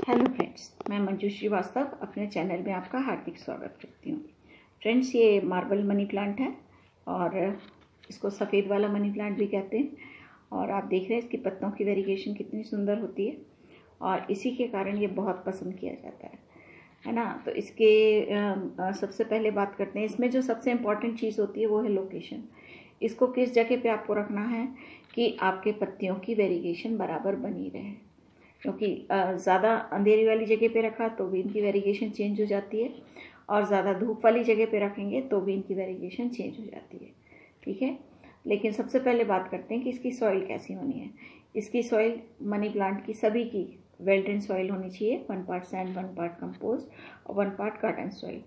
Hello friends, मैं मंजू श्रीवास्तव अपने channel में आपका हार्दिक स्वागत करती हूँ। फ्रेंड्स, ये मार्बल मनी प्लांट है और इसको सफ़ेद वाला मनी प्लांट भी कहते हैं। और आप देख रहे हैं इसकी पत्तों की वेरिएशन कितनी सुंदर होती है और इसी के कारण ये बहुत पसंद किया जाता है ना। तो इसके सबसे पहले बात करते हैं, इसमें जो सबसे इम्पॉर्टेंट चीज़ होती है वो है लोकेशन। इसको किस जगह पे आपको रखना है कि आपके पत्तियों की वेरिएशन बराबर बनी रहे, क्योंकि ज़्यादा अंधेरी वाली जगह पे रखा तो भी इनकी वेरिएशन चेंज हो जाती है और ज़्यादा धूप वाली जगह पे रखेंगे तो भी इनकी वेरिएशन चेंज हो जाती है। ठीक है, लेकिन सबसे पहले बात करते हैं कि इसकी सॉइल कैसी होनी है। इसकी सॉइल मनी प्लांट की सभी की वेल ड्रेन सॉइल होनी चाहिए, 1 पार्ट सैंड 1 पार्ट कंपोस्ट और 1 पार्ट गार्डन सॉइल।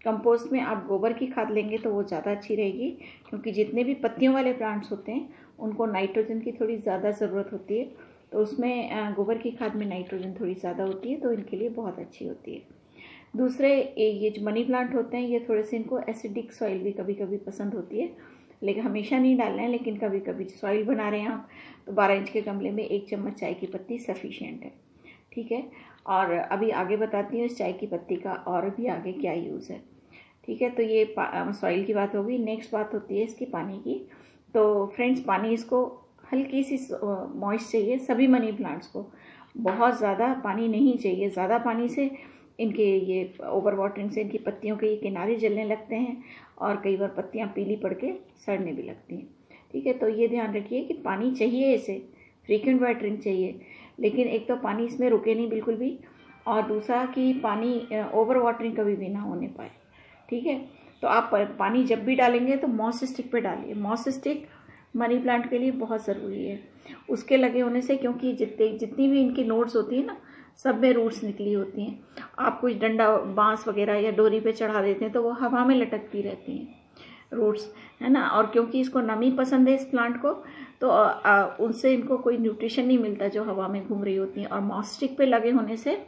कंपोस्ट में आप गोबर की खाद लेंगे तो वो ज़्यादा अच्छी रहेगी, क्योंकि जितने भी पत्तियों वाले प्लांट्स होते हैं उनको नाइट्रोजन की थोड़ी ज़्यादा ज़रूरत होती है, तो उसमें गोबर की खाद में नाइट्रोजन थोड़ी ज़्यादा होती है, तो इनके लिए बहुत अच्छी होती है। दूसरे, ये जो मनी प्लांट होते हैं ये थोड़े से इनको एसिडिक सॉइल भी कभी कभी पसंद होती है, लेकिन हमेशा नहीं डालना है। लेकिन कभी कभी सॉइल बना रहे हैं आप तो 12 इंच के गमले में 1 चम्मच चाय की पत्ती सफिशिएंट है। ठीक है, और अभी आगे बताती हूँ इस चाय की पत्ती का और भी आगे क्या यूज़ है। ठीक है, तो ये सॉइल की बात होगी। नेक्स्ट बात होती है इसकी पानी की। तो फ्रेंड्स, पानी इसको हल्की सी मॉइस्ट चाहिए सभी मनी प्लांट्स को, बहुत ज़्यादा पानी नहीं चाहिए। ज़्यादा पानी से इनके ये ओवर वाटरिंग से इनकी पत्तियों के ये किनारे जलने लगते हैं और कई बार पत्तियां पीली पड़ के सड़ने भी लगती हैं। ठीक है, तो ये ध्यान रखिए कि पानी चाहिए, इसे फ्रीक्वेंट वाटरिंग चाहिए, लेकिन एक तो पानी इसमें रुके नहीं बिल्कुल भी, और दूसरा कि पानी ओवर वाटरिंग कभी भी ना होने पाए। ठीक है, तो आप पानी जब भी डालेंगे तो मॉस स्टिक पे डालिए। मॉस स्टिक मनी प्लांट के लिए बहुत ज़रूरी है उसके लगे होने से, क्योंकि जितनी भी इनकी नोड्स होती हैं ना, सब में रूट्स निकली होती हैं। आप कुछ डंडा बांस वगैरह या डोरी पे चढ़ा देते हैं तो वो हवा में लटकती रहती हैं रूट्स, है ना। और क्योंकि इसको नमी पसंद है इस प्लांट को, तो उनसे इनको कोई न्यूट्रिशन नहीं मिलता जो हवा में घूम रही होती हैं। और मॉस्टिक पे लगे होने से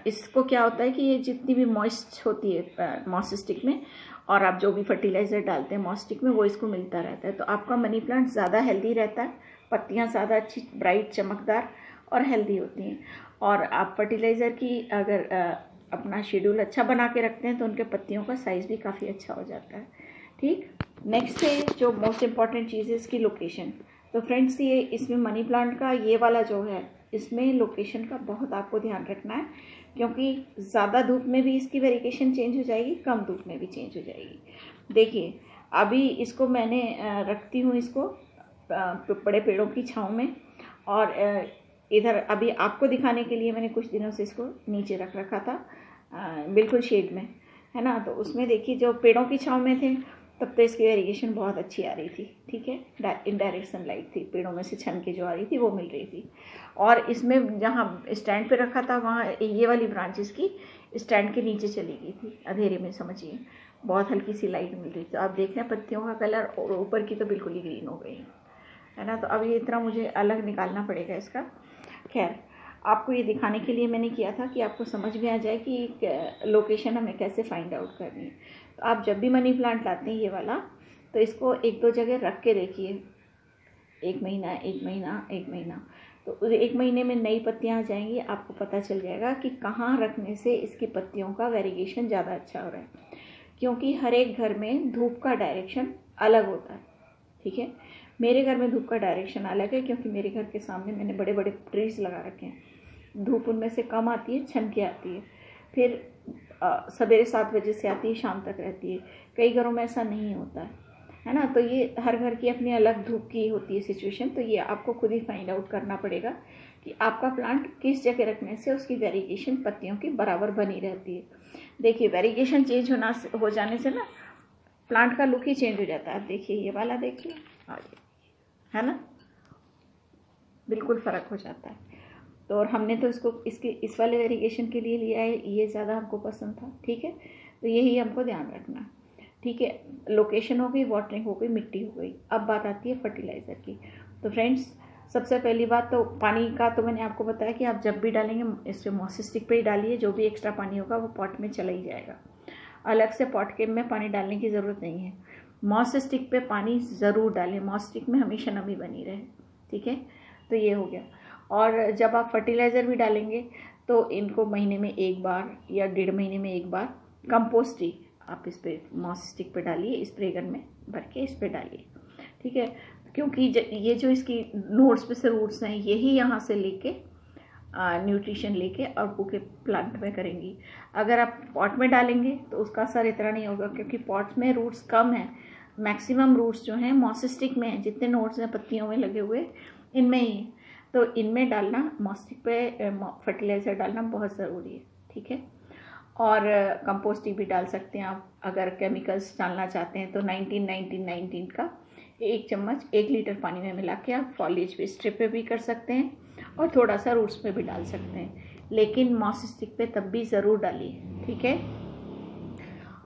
इसको क्या होता है कि ये जितनी भी मॉइस्ट होती है मॉस्टिक में, और आप जो भी फर्टिलाइज़र डालते हैं मॉस्टिक में, वो इसको मिलता रहता है। तो आपका मनी प्लांट ज़्यादा हेल्दी रहता है, पत्तियां ज़्यादा अच्छी ब्राइट चमकदार और हेल्दी होती हैं। और आप फर्टिलाइज़र की अगर अपना शेड्यूल अच्छा बना के रखते हैं तो उनके पत्तियों का साइज़ भी काफ़ी अच्छा हो जाता है। ठीक, नेक्स्ट है जो मोस्ट इम्पॉर्टेंट चीज़ है इसकी लोकेशन। तो फ्रेंड्स, ये इसमें मनी प्लांट का ये वाला जो है, इसमें लोकेशन का बहुत आपको ध्यान रखना है, क्योंकि ज़्यादा धूप में भी इसकी वेरिएशन चेंज हो जाएगी, कम धूप में भी चेंज हो जाएगी। देखिए, अभी इसको मैंने रखती हूँ इसको बड़े पेड़ों की छाँव में, और इधर अभी आपको दिखाने के लिए मैंने कुछ दिनों से इसको नीचे रख रखा था, बिल्कुल शेड में, है ना। तो उसमें देखिए, जो पेड़ों की छाँव में थे तब तो इसकी वेरिएशन बहुत अच्छी आ रही थी। ठीक है, इनडायरेक्ट सनलाइट थी, पेड़ों में से छन के जो आ रही थी वो मिल रही थी। और इसमें जहाँ स्टैंड पे रखा था वहाँ ये वाली ब्रांचेस की स्टैंड के नीचे चली गई थी, अंधेरे में, समझिए, बहुत हल्की सी लाइट मिल रही थी। आप देख रहे हैं पत्तियों का कलर, और ऊपर की तो बिल्कुल ही ग्रीन हो गई, है ना। तो अब ये इतना मुझे अलग निकालना पड़ेगा इसका। खैर, आपको ये दिखाने के लिए मैंने किया था कि आपको समझ में आ जाए कि लोकेशन हमें कैसे फाइंड आउट करनी है। तो आप जब भी मनी प्लांट लाते हैं ये वाला, तो इसको 1-2 जगह रख के देखिए, 1 महीना 1 महीना 1 महीना, तो 1 महीने में नई पत्तियां आ जाएंगी। आपको पता चल जाएगा कि कहाँ रखने से इसकी पत्तियों का वेरिएशन ज़्यादा अच्छा हो रहा है, क्योंकि हर एक घर में धूप का डायरेक्शन अलग होता है। ठीक है, मेरे घर में धूप का डायरेक्शन अलग है, क्योंकि मेरे घर के सामने मैंने बड़े बड़े ट्रीज लगा रखे हैं। धूप उनमें से कम आती है, छन के आती है, फिर सवेरे 7 बजे से आती है, शाम तक रहती है। कई घरों में ऐसा नहीं होता है ना। तो ये हर घर की अपनी अलग धूप की होती है सिचुएशन। तो ये आपको खुद ही फाइंड आउट करना पड़ेगा कि आपका प्लांट किस जगह रखने से उसकी वेरिएशन पत्तियों की बराबर बनी रहती है। देखिए, वेरिएशन चेंज हो जाने से ना प्लांट का लुक ही चेंज हो जाता है। आप देखिए, ये वाला देखिए, है ना, बिल्कुल फ़र्क हो जाता है। तो और हमने तो इसको इस वाले वेरिएशन के लिए लिया है, ये ज़्यादा हमको पसंद था। ठीक है, तो यही हमको ध्यान रखना है। ठीक है, लोकेशन हो गई, वाटरिंग हो गई, मिट्टी हो गई। अब बात आती है फर्टिलाइज़र की। तो फ्रेंड्स, सबसे पहली बात तो पानी का तो मैंने आपको बताया कि आप जब भी डालेंगे इससे मॉसिस्टिक पे ही डालिए, जो भी एक्स्ट्रा पानी होगा वो पॉट में चला ही जाएगा। अलग से पॉट के में पानी डालने की ज़रूरत नहीं है। मॉस स्टिक पे पानी ज़रूर डालें, मॉस स्टिक में हमेशा नमी बनी रहे। ठीक है, तो ये हो गया। और जब आप फर्टिलाइज़र भी डालेंगे तो इनको महीने में एक बार या 1.5 महीने में एक बार कंपोस्ट ही आप इस पर मॉस स्टिक पे डालिए, स्प्रे गन में भर के इस पर डालिए, ठीक है। क्योंकि ये जो इसकी नोड्स पे से रूट्स हैं यही यहाँ से लेके न्यूट्रिशन लेके और पूरे प्लांट में करेंगी। अगर आप पॉट में डालेंगे तो उसका असर इतना नहीं होगा, क्योंकि पॉट में रूट्स कम हैं। मैक्सिमम रूट्स जो हैं मॉस स्टिक में हैं, जितने नोड्स हैं पत्तियों में लगे हुए इनमें ही, तो इनमें डालना मॉस स्टिक पे फर्टिलाइज़र डालना बहुत ज़रूरी है, ठीक है। और कंपोस्टिंग भी डाल सकते हैं आप। अगर केमिकल्स डालना चाहते हैं तो 19-19-19 का 1 चम्मच 1 लीटर पानी में मिला के आप फॉलिएज पे स्ट्रिप पे भी कर सकते हैं और थोड़ा सा रूट्स पे भी डाल सकते हैं, लेकिन मॉस स्टिक पे तब भी ज़रूर डालिए, ठीक है।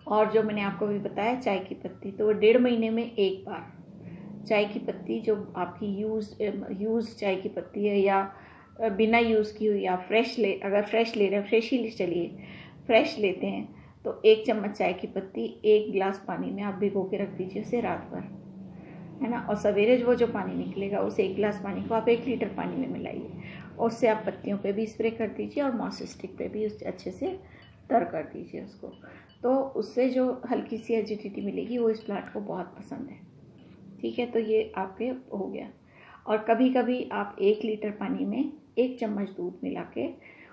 और जो मैंने आपको भी बताया चाय की पत्ती, तो वो 1.5 महीने में एक बार चाय की पत्ती, जो आपकी यूज़ चाय की पत्ती है या बिना यूज़ की हुई, आप अगर फ्रेश ले रहे हैं फ्रेश ही चलिए, फ्रेश लेते हैं तो 1 चम्मच चाय की पत्ती 1 गिलास पानी में आप भिगो के रख दीजिए उसे रात भर, है ना। और सवेरे वो जो पानी निकलेगा उस 1 गिलास पानी को आप 1 लीटर पानी में मिलाइए, उससे आप पत्तियों पे भी स्प्रे कर दीजिए और मॉस स्टिक पे भी उससे अच्छे से तर कर दीजिए उसको। तो उससे जो हल्की सी एजिडिटी मिलेगी वो इस प्लांट को बहुत पसंद है, ठीक है। तो ये आपके हो गया। और कभी कभी आप 1 लीटर पानी में 1 चम्मच दूध मिला के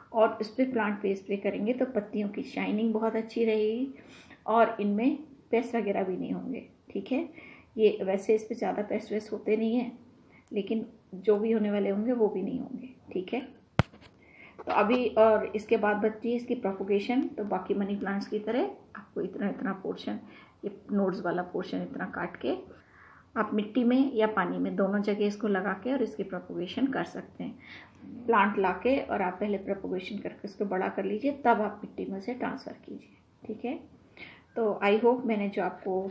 और उस पर प्लांट पे स्प्रे करेंगे तो पत्तियों की शाइनिंग बहुत अच्छी रहेगी और इनमें पेस्ट वगैरह भी नहीं होंगे, ठीक है। ये वैसे इस पर ज़्यादा पेस्ट वेस्ट होते नहीं हैं, लेकिन जो भी होने वाले होंगे वो भी नहीं होंगे, ठीक है। तो अभी और इसके बाद बचती है इसकी प्रोपोगेशन। तो बाकी मनी प्लांट्स की तरह आपको इतना इतना पोर्शन, ये नोड्स वाला पोर्शन इतना काट के आप मिट्टी में या पानी में दोनों जगह इसको लगा के और इसकी प्रोपोगेशन कर सकते हैं। प्लांट लाके और आप पहले प्रोपोगेशन करके इसको बड़ा कर लीजिए, तब आप मिट्टी में से ट्रांसफ़र कीजिए, ठीक है। तो आई होप मैंने जो आपको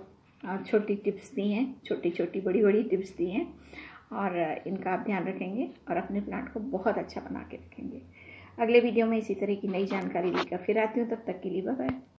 छोटी टिप्स दी हैं, छोटी छोटी बड़ी बड़ी टिप्स दी हैं, और इनका आप ध्यान रखेंगे और अपने प्लांट को बहुत अच्छा बना के रखेंगे। अगले वीडियो में इसी तरह की नई जानकारी लेकर फिर आती हूँ, तब तक के लिए बाय बाय।